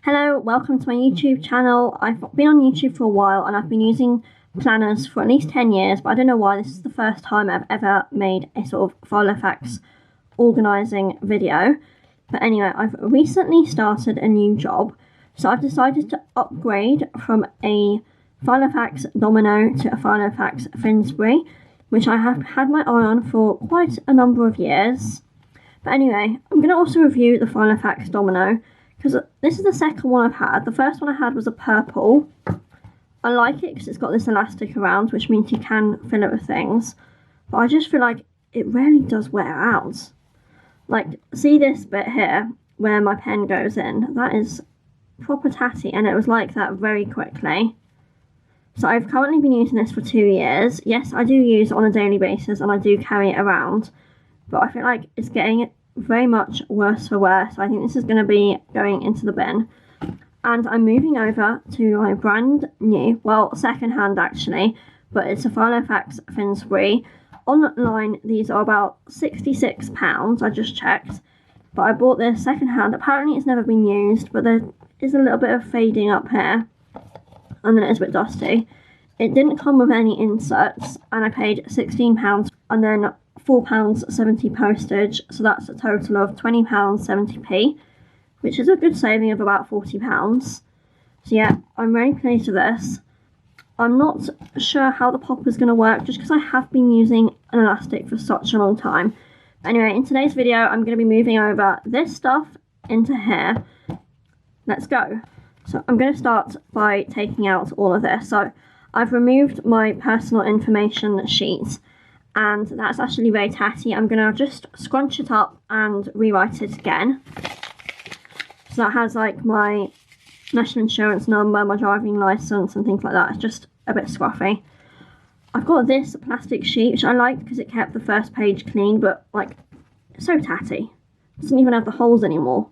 Hello, welcome to my YouTube channel. I've been on YouTube for a while and I've been using planners for at least 10 years, but I don't know why this is the first time I've ever made a sort of Filofax organising video. But anyway, I've recently started a new job, so I've decided to upgrade from a Filofax Domino to a Filofax Finsbury, which I have had my eye on for quite a number of years. But anyway, I'm going to also review the Filofax Domino, because this is the second one I've had. The first one I had was a purple. I like it because it's got this elastic around, which means you can fill it with things. But I just feel like it really does wear out. Like, see this bit here, where my pen goes in? That is proper tatty, and it was like that very quickly. So I've currently been using this for 2 years. Yes, I do use it on a daily basis, and I do carry it around. But I feel like it's getting very much worse for wear, so I think this is going to be going into the bin. And I'm moving over to my brand new, well, second hand actually, but it's a Filofax Finsbury. Online these are about £66, I just checked, but I bought this second hand. Apparently it's never been used, but there is a little bit of fading up here, and then it's a bit dusty. It didn't come with any inserts, and I paid £16, and then £4.70 postage, so that's a total of £20.70p, which is a good saving of about £40. So yeah, I'm really pleased with this. I'm not sure how the popper is going to work, just because I have been using an elastic for such a long time. But anyway, in today's video, I'm going to be moving over this stuff into here. Let's go. So I'm going to start by taking out all of this. So I've removed my personal information sheet, and that's actually very tatty. I'm going to just scrunch it up and rewrite it again. So that has like my national insurance number, my driving licence and things like that. It's just a bit scruffy. I've got this plastic sheet, which I like because it kept the first page clean, but like, it's so tatty. It doesn't even have the holes anymore.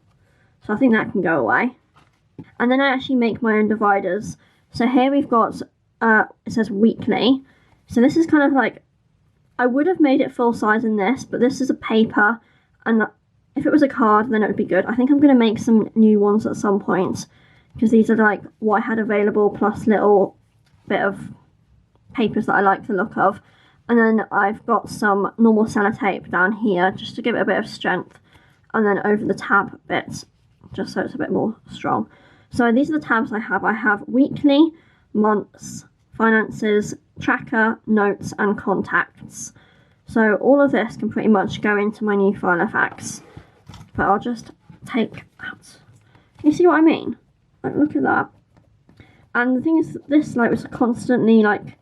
So I think that can go away. And then I actually make my own dividers. So here we've got, it says weekly. So this is kind of like, I would have made it full size in this, but this is a paper, and if it was a card then it would be good. I think I'm going to make some new ones at some point, because these are like what I had available plus little bit of papers that I like the look of. And then I've got some normal sellotape down here just to give it a bit of strength, and then over the tab bit just so it's a bit more strong. So these are the tabs I have. I have weekly, months, finances, tracker, notes and contacts. So all of this can pretty much go into my new Filofax, but I'll just take that. You see what I mean? Like, look at that. And the thing is, this like was constantly like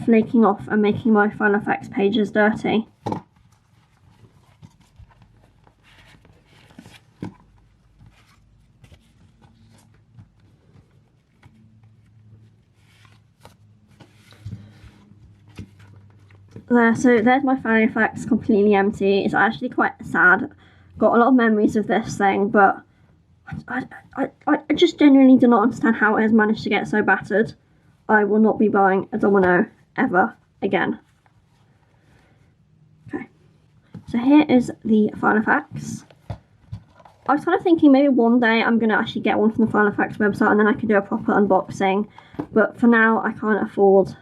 flaking off and making my Filofax pages dirty. There, so there's my Filofax completely empty. It's actually quite sad. Got a lot of memories of this thing, but I just genuinely do not understand how it has managed to get so battered. I will not be buying a Domino ever again. Okay, so here is the Filofax. I was kind of thinking maybe one day I'm going to actually get one from the Filofax website and then I can do a proper unboxing, but for now I can't afford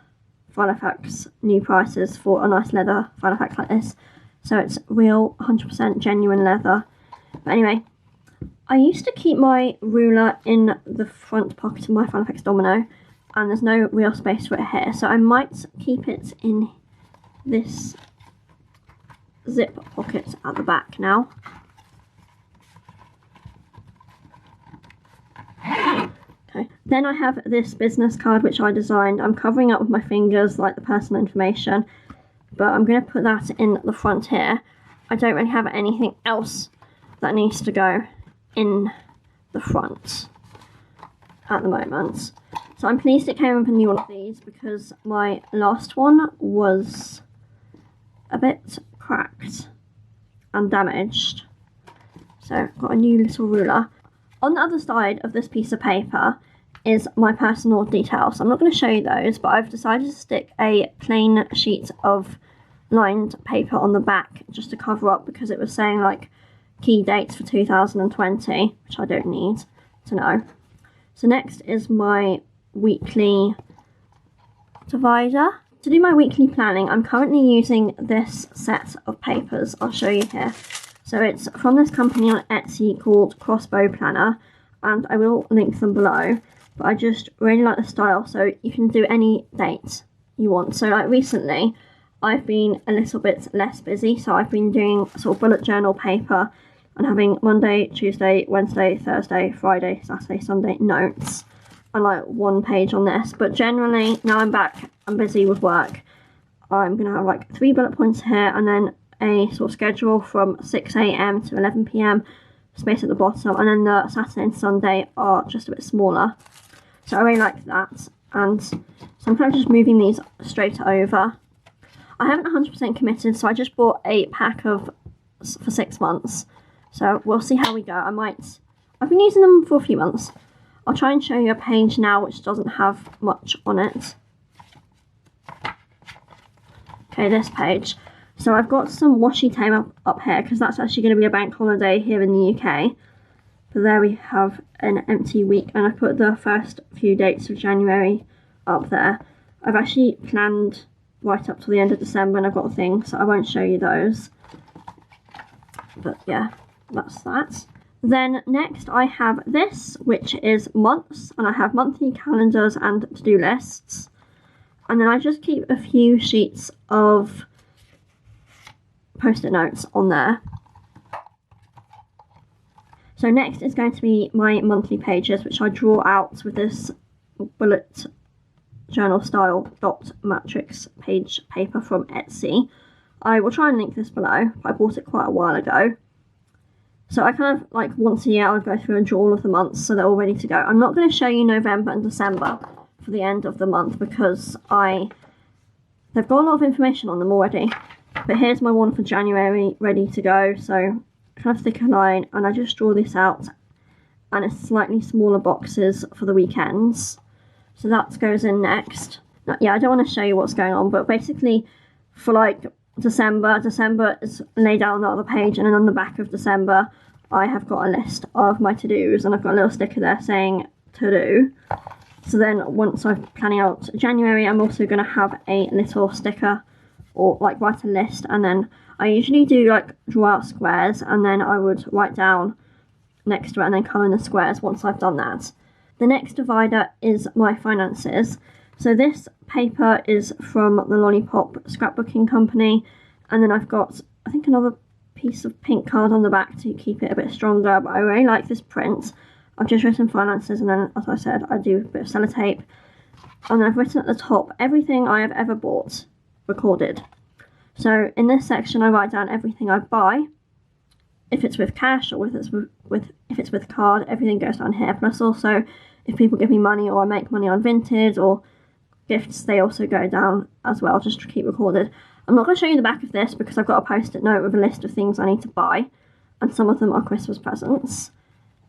Filofax new prices for a nice leather Filofax like this. So it's real 100% genuine leather. But anyway, I used to keep my ruler in the front pocket of my Filofax Domino, and there's no real space for it here, so I might keep it in this zip pocket at the back now. Okay. Then I have this business card which I designed. I'm covering up with my fingers like the personal information, but I'm going to put that in the front here. I don't really have anything else that needs to go in the front at the moment. So I'm pleased it came with a new one of these, because my last one was a bit cracked and damaged. So I've got a new little ruler. On the other side of this piece of paper is my personal details. I'm not going to show you those, but I've decided to stick a plain sheet of lined paper on the back just to cover up, because it was saying like key dates for 2020, which I don't need to know. So next is my weekly divider. To do my weekly planning, I'm currently using this set of papers. I'll show you here. So it's from this company on Etsy called Crossbow Planner, and I will link them below. But I just really like the style, so you can do any date you want. So like recently, I've been a little bit less busy, so I've been doing sort of bullet journal paper and having Monday, Tuesday, Wednesday, Thursday, Friday, Saturday, Sunday notes, and like one page on this. But generally, now I'm back, I'm busy with work, I'm gonna have like 3 bullet points here, and then a sort of schedule from 6 AM to 11 PM, space at the bottom, and then the Saturday and Sunday are just a bit smaller. So I really like that, and so I'm kind of just moving these straight over. I haven't 100% committed, so I just bought a pack of for 6 months. So we'll see how we go. I've been using them for a few months. I'll try and show you a page now which doesn't have much on it. Okay, this page. So I've got some washi tape up here because that's actually going to be a bank holiday here in the UK. But there we have an empty week, and I put the first few dates of January up there. I've actually planned right up to the end of December, and I've got things, so I won't show you those. But yeah, that's that. Then next I have this, which is months, and I have monthly calendars and to-do lists. And then I just keep a few sheets of post-it notes on there. So next is going to be my monthly pages, which I draw out with this bullet journal style dot matrix page paper from Etsy. I will try and link this below, but I bought it quite a while ago. So I kind of, like, once a year I'll go through and draw all of the months so they're all ready to go. I'm not going to show you November and December for the end of the month because they've got a lot of information on them already. But here's my one for January ready to go, so kind of thicker line, and I just draw this out, and it's slightly smaller boxes for the weekends. So that goes in next. Now, yeah, I don't want to show you what's going on, but basically for like December is laid out on the other page, and then on the back of December I have got a list of my to-dos, and I've got a little sticker there saying to do. So then once I'm planning out January, I'm also going to have a little sticker or like write a list, and then I usually do like draw out squares, and then I would write down next to it and then colour in the squares once I've done that. The next divider is my finances. So this paper is from the Lollipop scrapbooking company, and then I've got, I think, another piece of pink card on the back to keep it a bit stronger, but I really like this print. I've just written finances, and then, as I said, I do a bit of sellotape, and then I've written at the top everything I have ever bought, recorded. So in this section I write down everything I buy, if it's with cash or if it's with card, everything goes down here. Plus also if people give me money or I make money on Vinted or gifts, they also go down as well, just to keep recorded. I'm not going to show you the back of this because I've got a post-it note with a list of things I need to buy, and some of them are Christmas presents.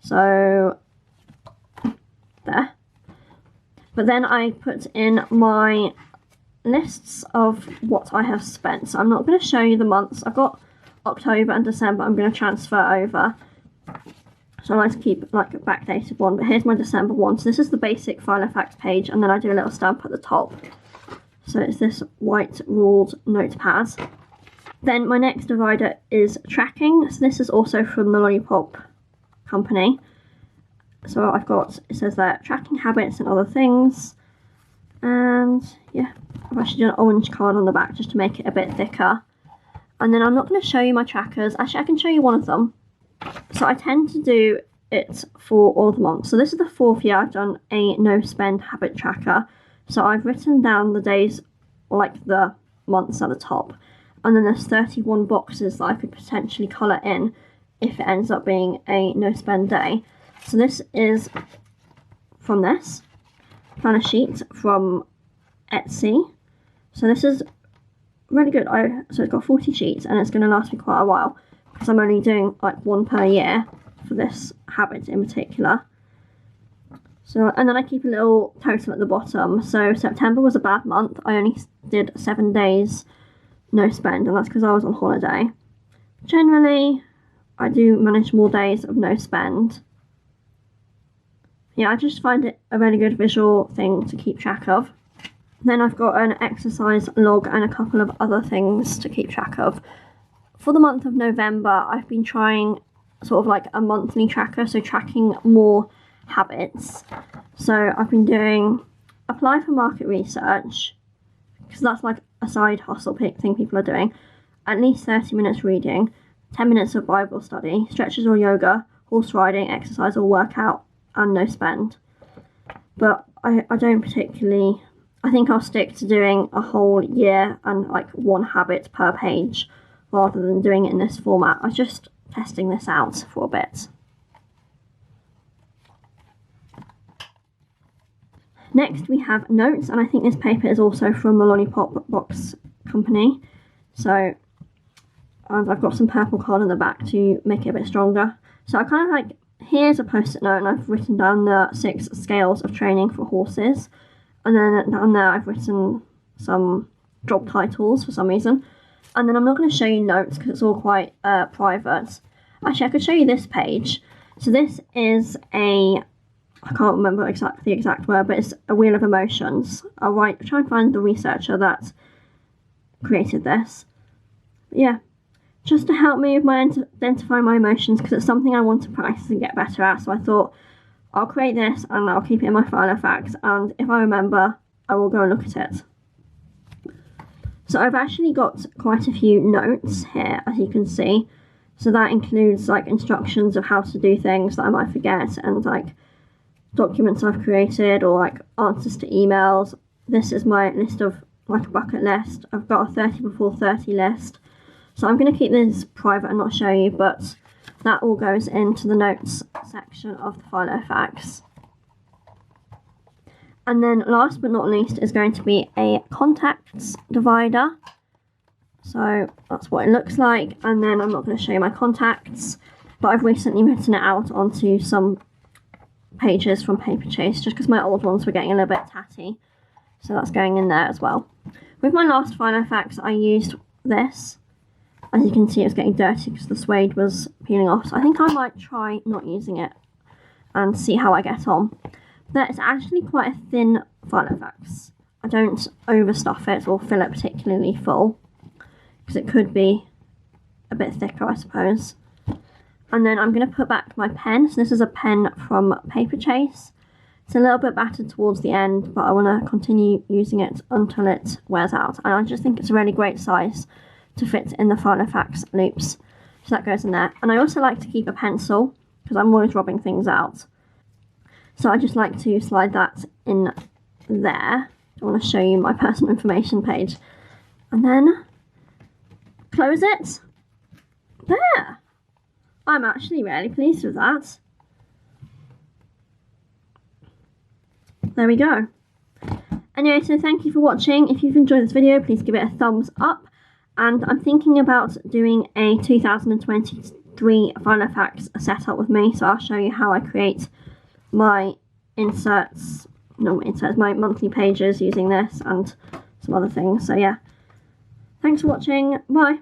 So there. But then I put in my lists of what I have spent. So I'm not going to show you the months. I've got October and December I'm going to transfer over. So I like to keep like a backdated one. But here's my December one. So this is the basic Filofax page, and then I do a little stamp at the top. So it's this white ruled notepad. Then my next divider is tracking. So this is also from the Lollipop company. So I've got, it says there, tracking habits and other things. And yeah, I've actually done an orange card on the back just to make it a bit thicker. And then I'm not going to show you my trackers. Actually, I can show you one of them. So I tend to do it for all of the months. So this is the 4th year I've done a no spend habit tracker. So I've written down the days, or like the months at the top. And then there's 31 boxes that I could potentially colour in if it ends up being a no spend day. So this is from this planner sheet from Etsy. So this is really good. So it's got 40 sheets and it's going to last me quite a while because I'm only doing like one per year for this habit in particular. So, and then I keep a little total at the bottom. So September was a bad month. I only did 7 days no spend, and that's because I was on holiday. Generally, I do manage more days of no spend. yeah, I just find it a really good visual thing to keep track of. Then I've got an exercise log and a couple of other things to keep track of. For the month of November, I've been trying sort of like a monthly tracker, so tracking more habits. So I've been doing apply for market research, because that's like a side hustle thing people are doing, at least 30 minutes reading, 10 minutes of Bible study, stretches or yoga, horse riding, exercise or workout, and no spend. But I don't particularly, I think I'll stick to doing a whole year and like one habit per page rather than doing it in this format. I was just testing this out for a bit. Next we have notes, and I think this paper is also from the Lollipop Box company. So, and I've got some purple card on the back to make it a bit stronger. So I kind of like, here's a post-it note and I've written down the 6 scales of training for horses. And then down there I've written some job titles for some reason. And then I'm not going to show you notes because it's all quite private. Actually, I could show you this page. So this is I can't remember the exact word, but it's a wheel of emotions. I'll try and find the researcher that created this. But yeah, just to help me with identifying my emotions, because it's something I want to practice and get better at. So I thought I'll create this and I'll keep it in my Filofax, and if I remember, I will go and look at it. So I've actually got quite a few notes here, as you can see. So that includes like instructions of how to do things that I might forget, and like documents I've created, or like answers to emails. This is my list of like a bucket list. I've got a 30 before 30 list. So I'm going to keep this private and not show you, but that all goes into the notes section of the Filofax. And then last but not least is going to be a contacts divider. So that's what it looks like. And then I'm not going to show you my contacts, but I've recently written it out onto some pages from Paper Chase, just because my old ones were getting a little bit tatty. So that's going in there as well. With my last Filofax, I used this. As you can see, it was getting dirty because the suede was peeling off. So I think I might try not using it and see how I get on. But it's actually quite a thin Filofax. I don't overstuff it or fill it particularly full, because it could be a bit thicker, I suppose. And then I'm going to put back my pen. So this is a pen from Paper Chase. It's a little bit battered towards the end, but I want to continue using it until it wears out. And I just think it's a really great size to fit in the Filofax loops. So that goes in there. And I also like to keep a pencil, because I'm always rubbing things out. So I just like to slide that in there. I want to show you my personal information page. And then close it. There. I'm actually really pleased with that. There we go. Anyway, so thank you for watching. If you've enjoyed this video, please give it a thumbs up. And I'm thinking about doing a 2023 Filofax setup with me. So I'll show you how I create my my monthly pages using this and some other things. So yeah, thanks for watching. Bye.